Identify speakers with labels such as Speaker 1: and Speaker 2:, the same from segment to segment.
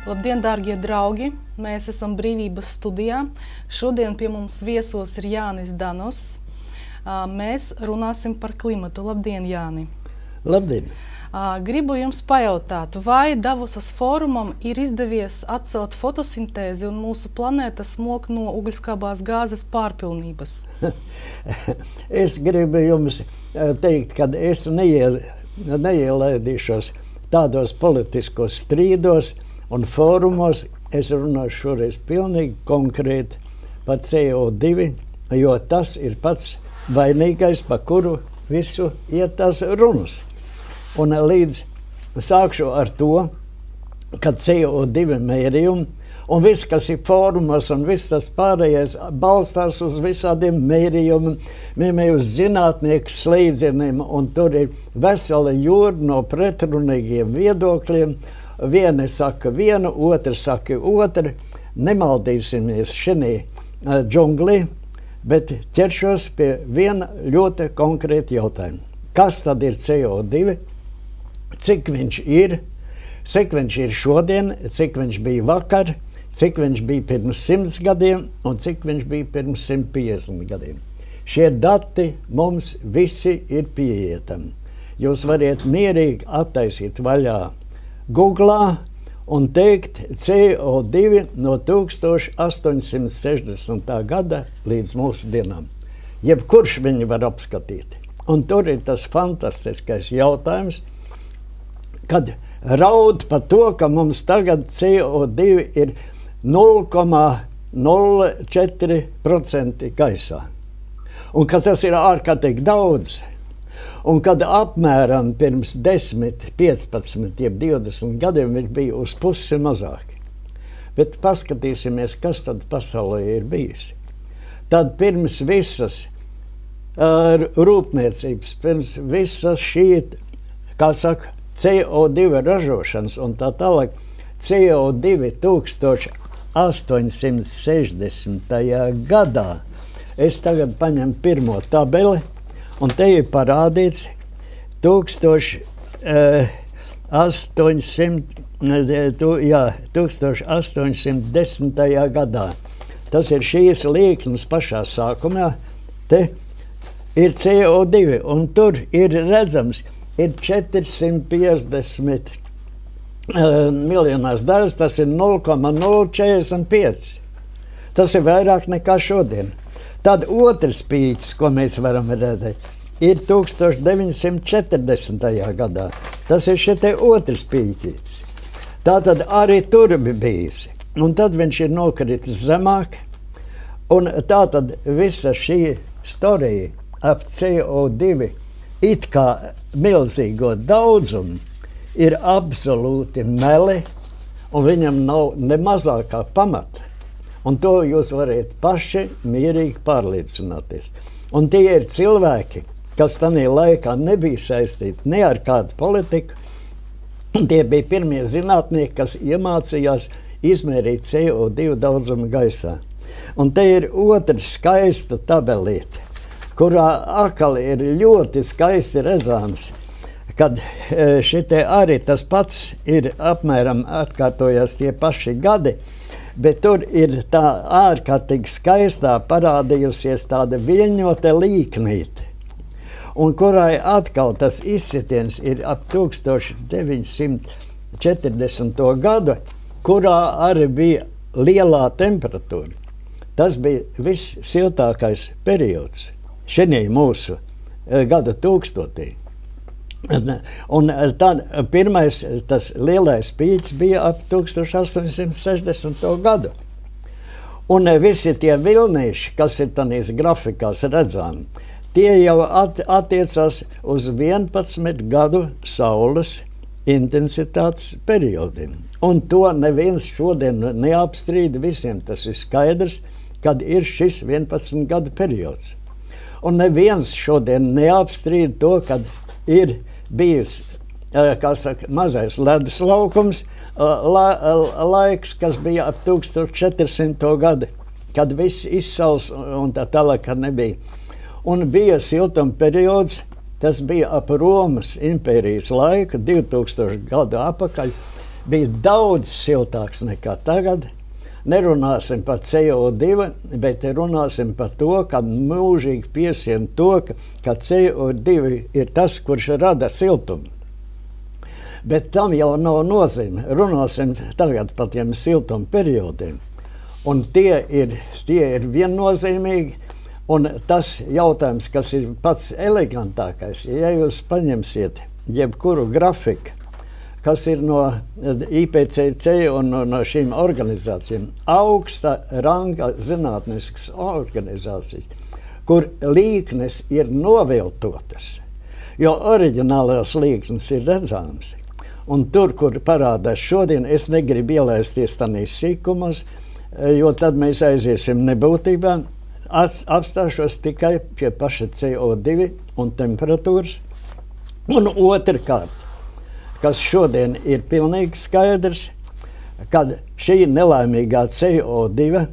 Speaker 1: Labdien, dārgie draugi! Mēs esam Brīvības studijā. Šodien pie mums viesos ir Jānis Danos. Mēs runāsim par klimatu. Labdien, Jāni!
Speaker 2: Labdien!
Speaker 1: Gribu jums pajautāt, vai Davosas fórumam ir izdevies atcelt fotosintēzi un mūsu planēta smok no uguļskābās gāzes pārpilnības?
Speaker 2: Es gribu jums teikt, ka es neielaidīšos tādos politiskos strīdos un fórumos. Es runāšu šoreiz pilnīgi konkrēti par CO2, jo tas ir pats vainīgais, pa kuru visu iet tās runas. Un līdz sākšu ar to, ka CO2 mērījumi un viss, kas ir fórumos un viss tas pārējais, balstās uz visādiem mērījumiem, uz zinātnieku slīdzeniem, un tur ir vesela jūra no pretrunīgiem viedokļiem. Vieni saka vienu, otri saka otru. Nemaldīsimies šinī džunglī, bet ķeršos pie viena ļoti konkrēta jautājuma. Kas tad ir CO2? Cik viņš ir šodien, cik viņš bija vakar, cik viņš bija pirms 100 gadiem un cik viņš bija pirms 150 gadiem. Šie dati mums visi ir pieejami. Jūs variet mierīgi attaisīt vaļā Googlā un teikt CO2 no 1860. gada līdz mūsu dienām. Jebkurš viņu var apskatīt. Un tur ir tas fantastiskais jautājums, kad raud par to, ka mums tagad CO2 ir 0,04% gaisā. Un ka tas ir ārkārtīgi daudz. Un kad apmēram pirms 10, 15, jeb 20 gadiem viņš bija uz pusi mazāk. Bet paskatīsimies, kas tad pasaulē ir bijis. Tad pirms visas rūpniecības, pirms visas šī, kā saka, CO2 ražošanas un tā tālāk, CO2 1860. gadā. Es tagad paņemu pirmo tabeli, un te ir parādīts 1810. gadā. Tas ir šīs līknes pašā sākumā. Te ir CO2, un tur ir redzams, ir 450 miljonās daļas, tas ir 0,045. Tas ir vairāk nekā šodien. Tad otrs pīķis, ko mēs varam redzēt, ir 1940. gadā. Tas ir šitie otrs pīķis. Tātad arī tur bija bijis. Un tad viņš ir nokritis zemāk. Un tātad visa šī storija ap CO2 it kā milzīgo daudzumu ir absolūti meli, un viņam nav ne mazākā pamata. Un to jūs varat paši mierīgi pārliecināties. Un tie ir cilvēki, kas tajā laikā nebija saistīti ne ar kādu politiku. Tie bija pirmie zinātnieki, kas iemācījās izmērīt CO2 daudzumu gaisā. Un te ir otra skaista tabelīte, kurā atkal ir ļoti skaisti redzams, kad šitie arī tas pats ir apmēram atkārtojās tie paši gadi, bet tur ir tā ārkārtīgi skaistā parādījusies tāda viļņota līknīte, un kurai atkal tas izsitiens ir ap 1940. gadu, kurā arī bija lielā temperatūra. Tas bija viss siltākais periods šajā mūsu gada tūkstotī. Un tad pirmais tas lielais pīķis bija ap 1860. gadu. Un visi tie vilnīši, kas ir tanīs grafikās redzami, tie jau attiecās uz 11 gadu saules intensitātes periodiem. Un to neviens šodien neapstrīd, visiem tas ir skaidrs, kad ir šis 11 gadu periods. Un neviens šodien neapstrīd to, kad ir bijis, kā saka, mazais ledus laukums, laiks, kas bija ap 1400. gadu, kad viss izsals un tā tālāk, kad nebija. Un bija siltuma periods, tas bija ap Romas impērijas laika, 2000 gadu apakaļ, bija daudz siltāks nekā tagad. Nerunāsim par CO2, bet runāsim par to, ka mūžīgi piesien to, ka CO2 ir tas, kurš rada siltumu. Bet tam jau nav nozīme. Runāsim tagad par tiem siltuma periodiem. Un tie ir viennozīmīgi. Un tas jautājums, kas ir pats elegantākais, ja jūs paņemsiet jebkuru grafiku, kas ir no IPCC un no šīm organizācijām, augsta ranga zinātniskas organizācijas, kur līknes ir noviltotas, jo oriģinālās līknes ir redzāmas. Un tur, kur parādās šodien, es negribu ielaisties tādīs sīkumos, jo tad mēs aiziesim nebūtībā. Apstāšos tikai pie paša CO2 un temperatūras. Un otrkārt, kas šodien ir pilnīgi skaidrs, kad šī nelaimīgā CO2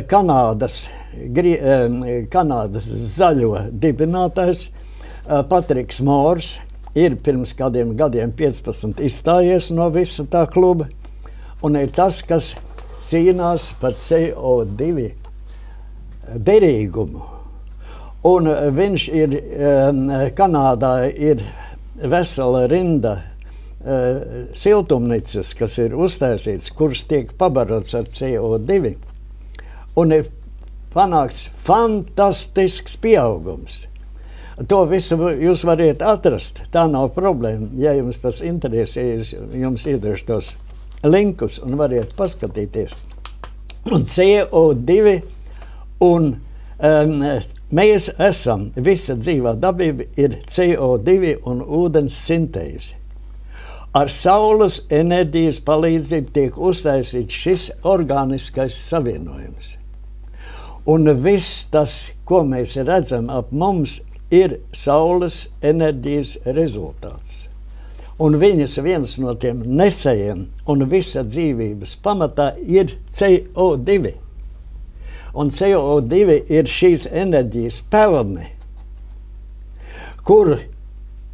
Speaker 2: Kanādas zaļo dibinātājs Patriks Mors ir pirms kādiem gadiem 15 izstājies no visa tā kluba un ir tas, kas cīnās par CO2 derīgumu. Un viņš ir, Kanādā ir vesela rinda siltumnīcas, kas ir uztaisīts, kuras tiek pabarots ar CO2, un ir panāks fantastisks pieaugums. To visu jūs variet atrast, tā nav problēma. Ja jums tas interesēs, jums iedošu tos linkus un variet paskatīties. Un CO2 un mēs esam, visa dzīvā dabība ir CO2 un ūdens sintēze. Ar saules enerģijas palīdzību tiek uztaisīts šis organiskais savienojums. Un viss tas, ko mēs redzam ap mums, ir saules enerģijas rezultāts. Un viņas viens no tiem nesējiem un visa dzīvības pamatā ir CO2. Un CO2 ir šīs enerģijas pelne, kur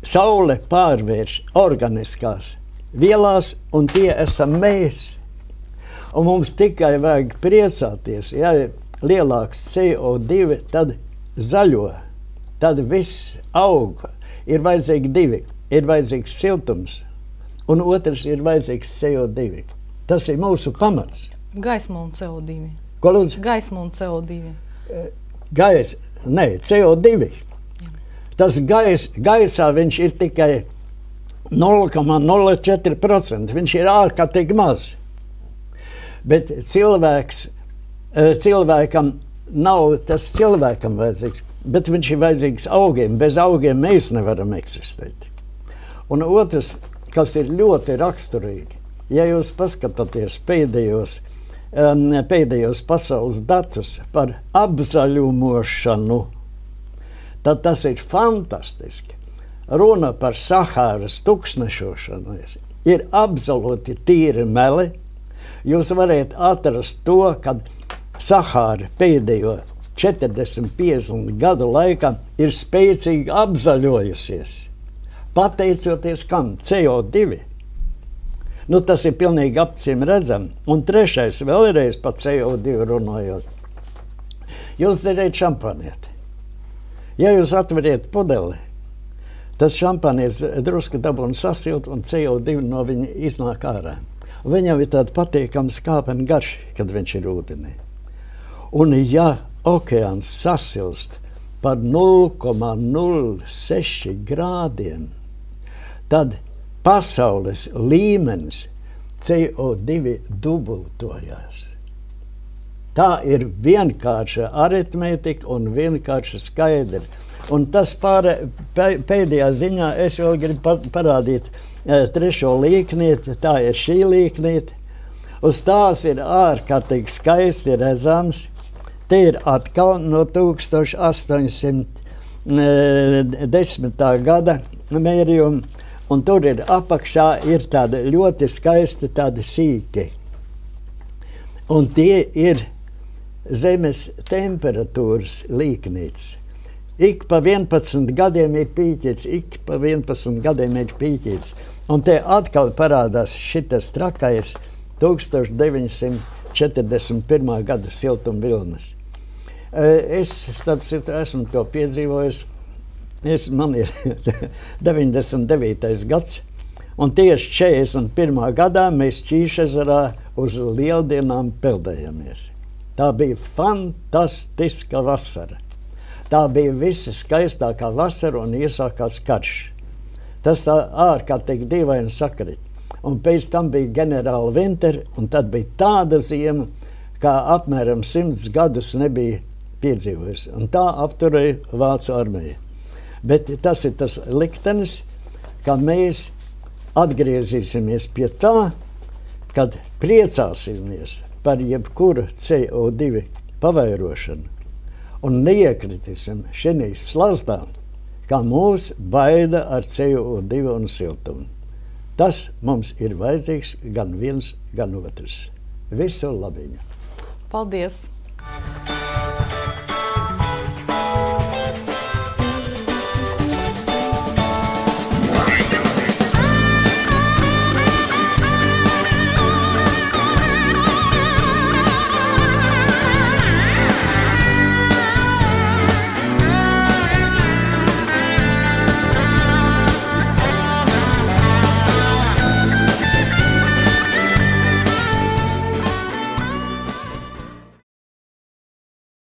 Speaker 2: saule pārvērš organiskās vielās, un tie esam mēs. Un mums tikai vajag priecāties, ja ir lielāks CO2, tad zaļo, tad viss aug. Ir vajadzīgi divi. Ir vajadzīgs siltums, un otrs ir vajadzīgs CO2. Tas ir mūsu pamats.
Speaker 1: Gaisma un CO2.
Speaker 2: Ko lūdzu?
Speaker 1: Gaisma un CO2.
Speaker 2: CO2. Tas gaisā viņš ir tikai 0,04%. Viņš ir ārkārtīgi maz. Bet cilvēkam nav tas cilvēkam vajadzīgs, bet viņš ir vajadzīgs augiem. Bez augiem mēs nevaram eksistēt. Un otrs, kas ir ļoti raksturīgi, ja jūs paskatāties pēdējos pasaules datus par apzaļumošanu, tad tas ir fantastiski. Runa par Sahāras tūkstnešošanu. Ir absolūti tīri meli. Jūs varētu atrast to, kad Sahāra pēdējo 40-50 gadu laikā ir spēcīgi apzaļojusies. Pateicoties kam? CO2. Nu, tas ir pilnīgi apcīm redzam. Un trešais, vēlreiz par CO2 runājot. Jūs dzeriet šampanieti. Ja jūs atveriet pudeli, tas šampanietis drusku dabūna sasilt un CO2 no viņa iznāk ārā. Viņam ir tāda patīkama skāpena garša, kad viņš ir ūdenī. Un ja okeāns sasilst par 0,06 grādiem, tad pasaules līmenis CO2 dubultojās. Tā ir vienkārša aritmētika un vienkārša skaidra. Un tas pēdējā ziņā es vēl gribu parādīt trešo līknieti, tā ir šī līknieti. Uz tās ir ārkārtīgi skaisti redzams. Te ir atkal no 1810. Gada mērījumi. Un tur ir apakšā ir tāda ļoti skaisti tādi sīki. Un tie ir zemes temperatūras līknītes. Ik pa 11 gadiem ir pīķīts, Un te atkal parādās šitas trakais 1941. Gada siltumvilnis. Es, starp citu, esmu to piedzīvojis. Man ir 99. gads, un tieši 41. gadā mēs Ķīšezerā uz lieldienām peldējamies. Tā bija fantastiska vasara. Tā bija visa skaistākā vasara un iesākās karš. Tas tā ārkārtīgi dīvaini sakrit. Un pēc tam bija ģenerāla Winter, un tad bija tāda ziema, kā apmēram 100 gadus nebija piedzīvojusi. Un tā apturēja Vācu armija. Bet tas ir tas liktenis, ka mēs atgriezīsimies pie tā, kad priecāsimies par jebkuru CO2 pavairošanu un neiekritīsim šī slazdā, kā mūs baida ar CO2 un siltumu. Tas mums ir vajadzīgs gan viens, gan otrs. Visu labiņu!
Speaker 1: Paldies!